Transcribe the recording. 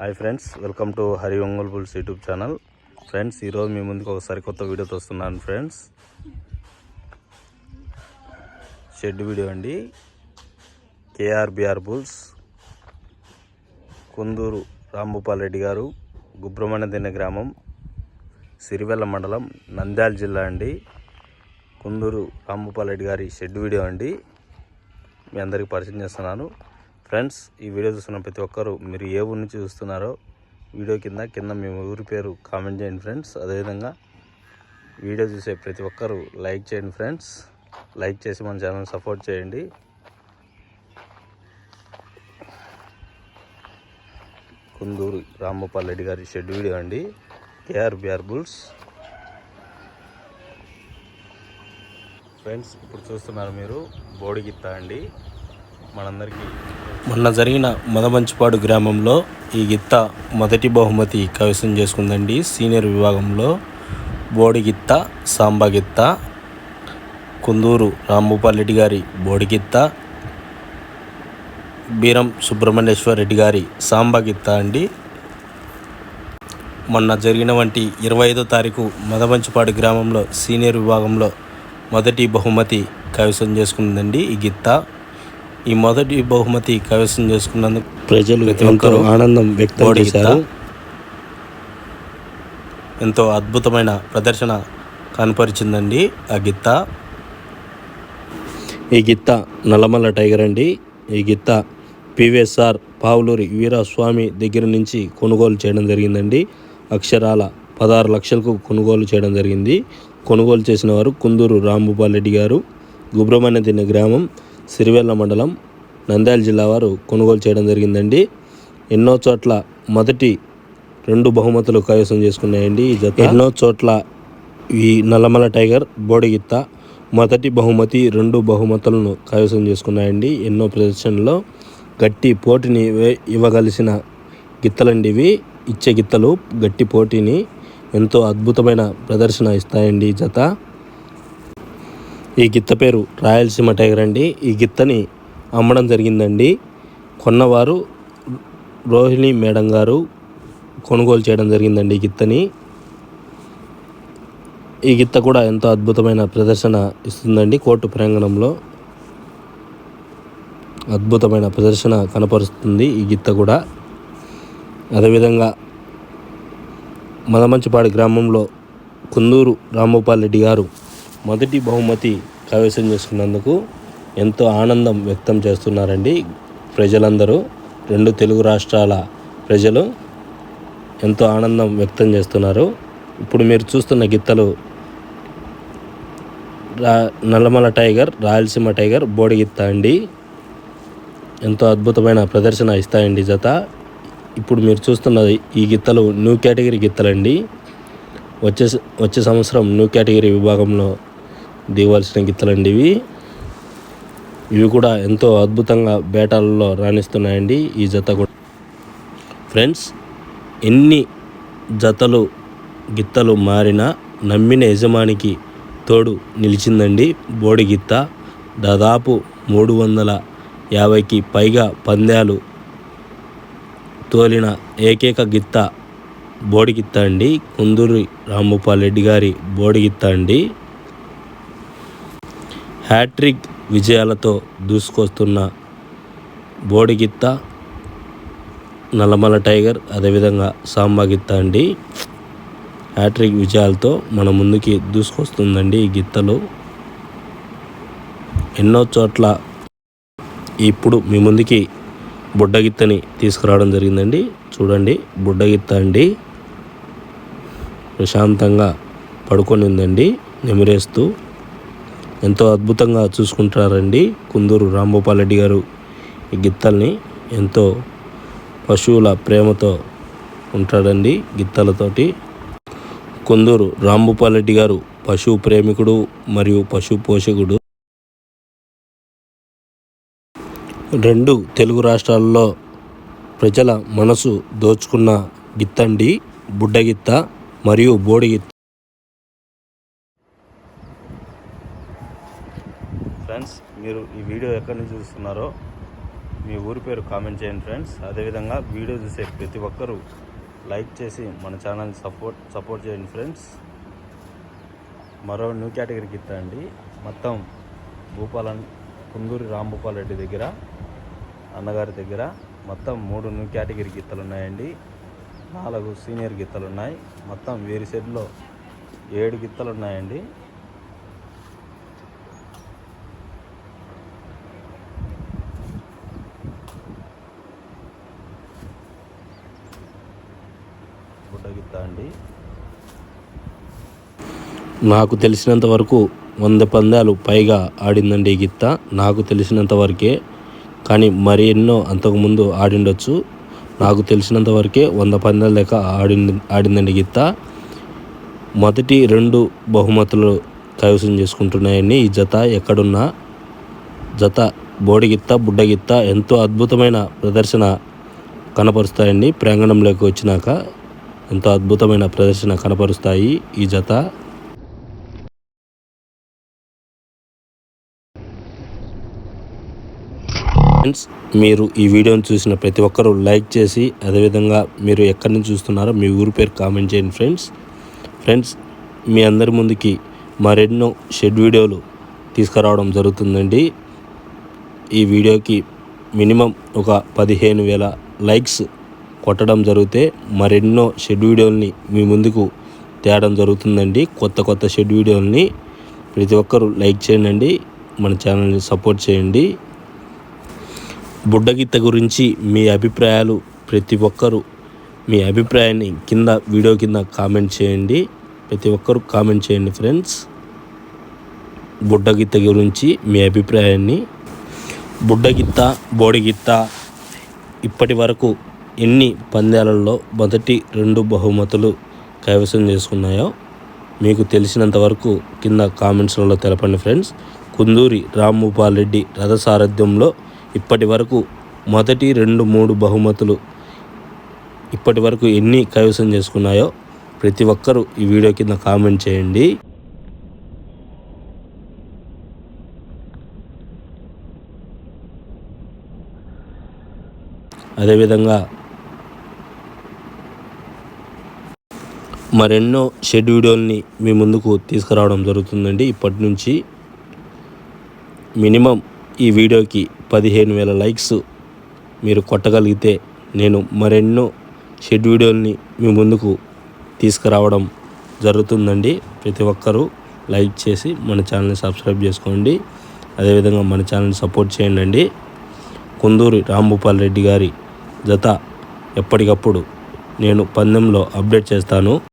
Hi friends, welcome to Hari Ongole bulls YouTube channel. Friends, ఈరోజు మీ ముందుకు ఒక సరికొత్త వీడియోతో వస్తున్నాను ఫ్రెండ్స్. షెడ్ వీడియో అండి. కేఆర్బిఆర్ బుల్స్, కుందూరు రాంభూపాల్ రెడ్డి గారు, గుబ్రమణ్యదిన్నె గ్రామం, సిరివెల్ల మండలం, నంద్యాల జిల్లా అండి. కుందూరు రాంభూపాల్ రెడ్డి గారి షెడ్ వీడియో అండి. మీ అందరికీ పరిచయం చేస్తున్నాను ఫ్రెండ్స్. ఈ వీడియో చూస్తున్న ప్రతి ఒక్కరు మీరు ఏ ఊరి నుంచి చూస్తున్నారో వీడియో కింద మీ ఊరి పేరు కామెంట్ చేయండి ఫ్రెండ్స్. అదేవిధంగా వీడియో చూసే ప్రతి ఒక్కరు లైక్ చేయండి ఫ్రెండ్స్. లైక్ చేసి మన ఛానల్ సపోర్ట్ చేయండి. కుందూరు రాంభూపాల్ రెడ్డి గారి షెడ్ వీడియో అండి. KRBR bulls friends. ఇప్పుడు చూస్తున్నారు మీరు బోడిగిత్త అండి. మనందరికీ మొన్న జరిగిన మదమంచిపాడు గ్రామంలో ఈ గిత్త మొదటి బహుమతి కైవసం చేసుకుందండి. సీనియర్ విభాగంలో బోడిగిత్త, సాంబగిత్త, కుందూరు రాంభూపాల్ రెడ్డి గారి బోడిగిత్త, బీరం సుబ్రహ్మణ్యేశ్వర రెడ్డి గారి సాంబగిత్త అండి. మొన్న జరిగిన 25వ తారీఖు మదమంచిపాడు గ్రామంలో సీనియర్ విభాగంలో మొదటి బహుమతి కైవసం చేసుకుందండి ఈ గిత్త. ఈ మొదటి బహుమతి కైవసం చేసుకున్నందుకు ప్రజలు ఎంతో ఆనందం వ్యక్తం చేశారు. ఎంతో అద్భుతమైన ప్రదర్శన కనపరిచిందండి ఆ గిత్త. ఈ గిత్త నల్లమల్ల టైగర్ అండి. ఈ గిత్త పివిఎస్ఆర్ పావులూరి వీరస్వామి దగ్గర నుంచి కొనుగోలు చేయడం జరిగిందండి. అక్షరాల 16 లక్షలకు కొనుగోలు చేయడం జరిగింది. కొనుగోలు చేసిన వారు కుందూరు రాంభూపాల్ రెడ్డి గారు, గుబ్రమణ్యదిన్నె గ్రామం, సిరివెల్ల మండలం, నంద్యాల జిల్లా వారు కొనుగోలు చేయడం జరిగిందండి. ఎన్నో చోట్ల మొదటి 2 బహుమతులు కైవసం చేసుకున్నాయండి ఈ జత. ఎన్నో చోట్ల ఈ నల్లమల టైగర్, బోడిగిత్త మొదటి బహుమతి, 2 బహుమతులను కైవసం చేసుకున్నాయండి. ఎన్నో ప్రదర్శనలో గట్టి పోటీని ఇవ్వగలిసిన గిత్తలండి ఇవి. ఇచ్చే గిత్తలు గట్టి పోటీని ఎంతో అద్భుతమైన ప్రదర్శన ఇస్తాయండి ఈ జత. ఈ గిత్త పేరు రాయలసీమ టైగర్ అండి. ఈ గిత్తని అమ్మడం జరిగిందండి. కొన్నవారు రోహిణి మేడం గారు కొనుగోలు చేయడం జరిగిందండి ఈ గిత్తని. ఈ గిత్త కూడా ఎంతో అద్భుతమైన ప్రదర్శన ఇస్తుందండి. కోర్టు ప్రాంగణంలో అద్భుతమైన ప్రదర్శన కనపరుస్తుంది ఈ గిత్త కూడా. అదేవిధంగా మదమంచిపాడు గ్రామంలో కుందూరు రాంభూపాల్ రెడ్డి గారు మొదటి బహుమతి కైవసం చేసుకున్నందుకు ఎంతో ఆనందం వ్యక్తం చేస్తున్నారండి ప్రజలందరూ. 2 తెలుగు రాష్ట్రాల ప్రజలు ఎంతో ఆనందం వ్యక్తం చేస్తున్నారు. ఇప్పుడు మీరు చూస్తున్న గిత్తలు నల్లమల టైగర్, రాయలసీమ టైగర్, బోడిగిత్త అండి. ఎంతో అద్భుతమైన ప్రదర్శన ఇస్తాయండి జత. ఇప్పుడు మీరు చూస్తున్న ఈ గిత్తలు న్యూ కేటగిరీ గిత్తలండి. వచ్చే సంవత్సరం న్యూ కేటగిరీ విభాగంలో దిగవలసిన గిత్తలండి ఇవి కూడా ఎంతో అద్భుతంగా బేటాలలో రాణిస్తున్నాయండి ఈ జత కూడా. ఫ్రెండ్స్, ఎన్ని జతలు గిత్తలు మారినా నమ్మిన యజమానికి తోడు నిలిచిందండి బోడిగిత్త. దాదాపు 350కి పైగా పందాలు తోలిన ఏకైక గిత్త బోడిగిత్త అండి. కుందూరి రాంభూపాల్ రెడ్డి గారి బోడిగిత్త అండి. హ్యాట్రిక్ విజయాలతో దూసుకొస్తున్న బోడిగిత్త, నల్లమల టైగర్, అదేవిధంగా సాంబగిత్త అండి. హ్యాట్రిక్ విజయాలతో మన ముందుకి దూసుకొస్తుందండి ఈ గిత్తలు. ఎన్నో చోట్ల ఇప్పుడు మీ ముందుకి బుడ్డగిత్తని తీసుకురావడం జరిగిందండి. చూడండి, బుడ్డగిత్త అండి. ప్రశాంతంగా పడుకొని ఉందండి నెమిరేస్తూ. ఎంతో అద్భుతంగా చూసుకుంటారండి కుందూరు రాంభూపాల్ రెడ్డి గారు ఈ గిత్తల్ని. ఎంతో పశువుల ప్రేమతో ఉంటాడండి గిత్తలతోటి. కుందూరు రాంభూపాల్ రెడ్డి గారు పశువు ప్రేమికుడు మరియు పశు పోషకుడు. 2 తెలుగు రాష్ట్రాల్లో ప్రజల మనసు దోచుకున్న గిత్తండి బుడ్డగిత్త మరియు బోడిగిత్త. ఫ్రెండ్స్, మీరు ఈ వీడియో ఎక్కడి నుంచి చూస్తున్నారో మీ ఊరి పేరు కామెంట్ చేయండి ఫ్రెండ్స్. అదేవిధంగా వీడియో చూసే ప్రతి ఒక్కరూ లైక్ చేసి మన ఛానల్ని సపోర్ట్ చేయండి ఫ్రెండ్స్. మరో న్యూ కేటగిరీ గిత్త అండి. మొత్తం కుందూరి రాంభూపాల్ రెడ్డి దగ్గర అన్నగారి దగ్గర మొత్తం 3 న్యూ కేటగిరీ గిత్తలు ఉన్నాయండి. 4 సీనియర్ గిత్తలు ఉన్నాయి. మొత్తం వీరి షెడ్లో 7 గిత్తలు ఉన్నాయండి. బుడ్డ గిత్త అండి. నాకు తెలిసినంత వరకు 100 పందాలు పైగా ఆడిందండి ఈ గిత్త. నాకు తెలిసినంత వరకే, కానీ మరి ఎన్నో అంతకుముందు ఆడిండొచ్చు. నాకు తెలిసినంత వరకే 100 పందాల దాకా ఆడిందండి గిత్త. మొదటి 2 బహుమతులు కైవసం చేసుకుంటున్నాయండి ఈ జత. ఎక్కడున్నా జత బోడిగిత్త బుడ్డగిత్త ఎంతో అద్భుతమైన ప్రదర్శన కనపరుస్తాయండి. ప్రాంగణంలోకి వచ్చినాక ఎంతో అద్భుతమైన ప్రదర్శన కనపరుస్తాయి ఈ జత. ఫ్రెండ్స్, మీరు ఈ వీడియోని చూసిన ప్రతి ఒక్కరూ లైక్ చేసి, అదేవిధంగా మీరు ఎక్కడి నుంచి చూస్తున్నారో మీ ఊరి పేరు కామెంట్ చేయండి ఫ్రెండ్స్. మీ అందరి ముందుకి మరెన్నో షెడ్ వీడియోలు తీసుకురావడం జరుగుతుందండి. ఈ వీడియోకి మినిమం ఒక 15,000 లైక్స్ కొట్టడం జరిగితే మరెన్నో షెడ్ వీడియోల్ని మీ ముందుకు తేవడం జరుగుతుందండి. కొత్త షెడ్ వీడియోల్ని ప్రతి ఒక్కరూ లైక్ చేయండి, మన ఛానల్ని సపోర్ట్ చేయండి. బుడ్డగిత్త గురించి మీ అభిప్రాయాలు ప్రతి ఒక్కరూ మీ అభిప్రాయాన్ని వీడియో కింద కామెంట్ చేయండి. ప్రతి ఒక్కరూ కామెంట్ చేయండి ఫ్రెండ్స్. బుడ్డగిత్త గురించి మీ అభిప్రాయాన్ని. బుడ్డగిత్త బోడిగిత్త ఇప్పటి వరకు ఎన్ని పందాలలో మొదటి 2 బహుమతులు కైవసం చేసుకున్నాయో మీకు తెలిసినంత వరకు కింద కామెంట్స్లలో తెలపండి ఫ్రెండ్స్. కుందూరి రాంభూపాల్ రెడ్డి రథసారథ్యంలో ఇప్పటి వరకు మొదటి 2, 3 బహుమతులు ఇప్పటి వరకు ఎన్ని కైవసం చేసుకున్నాయో ప్రతి ఒక్కరూ ఈ వీడియో కింద కామెంట్ చేయండి. అదేవిధంగా మరెన్నో షెడ్ వీడియోల్ని మీ ముందుకు తీసుకురావడం జరుగుతుందండి. ఇప్పటి నుంచి మినిమం ఈ వీడియోకి 15,000 లైక్స్ మీరు కొట్టగలిగితే నేను మరెన్నో షెడ్ వీడియోల్ని మీ ముందుకు తీసుకురావడం జరుగుతుందండి. ప్రతి ఒక్కరూ లైక్ చేసి మన ఛానల్ని సబ్స్క్రైబ్ చేసుకోండి. అదేవిధంగా మన ఛానల్ని సపోర్ట్ చేయండి. కుందూరి రాంభూపాల్ రెడ్డి గారి జత ఎప్పటికప్పుడు నేను పందెంలో అప్డేట్ చేస్తాను.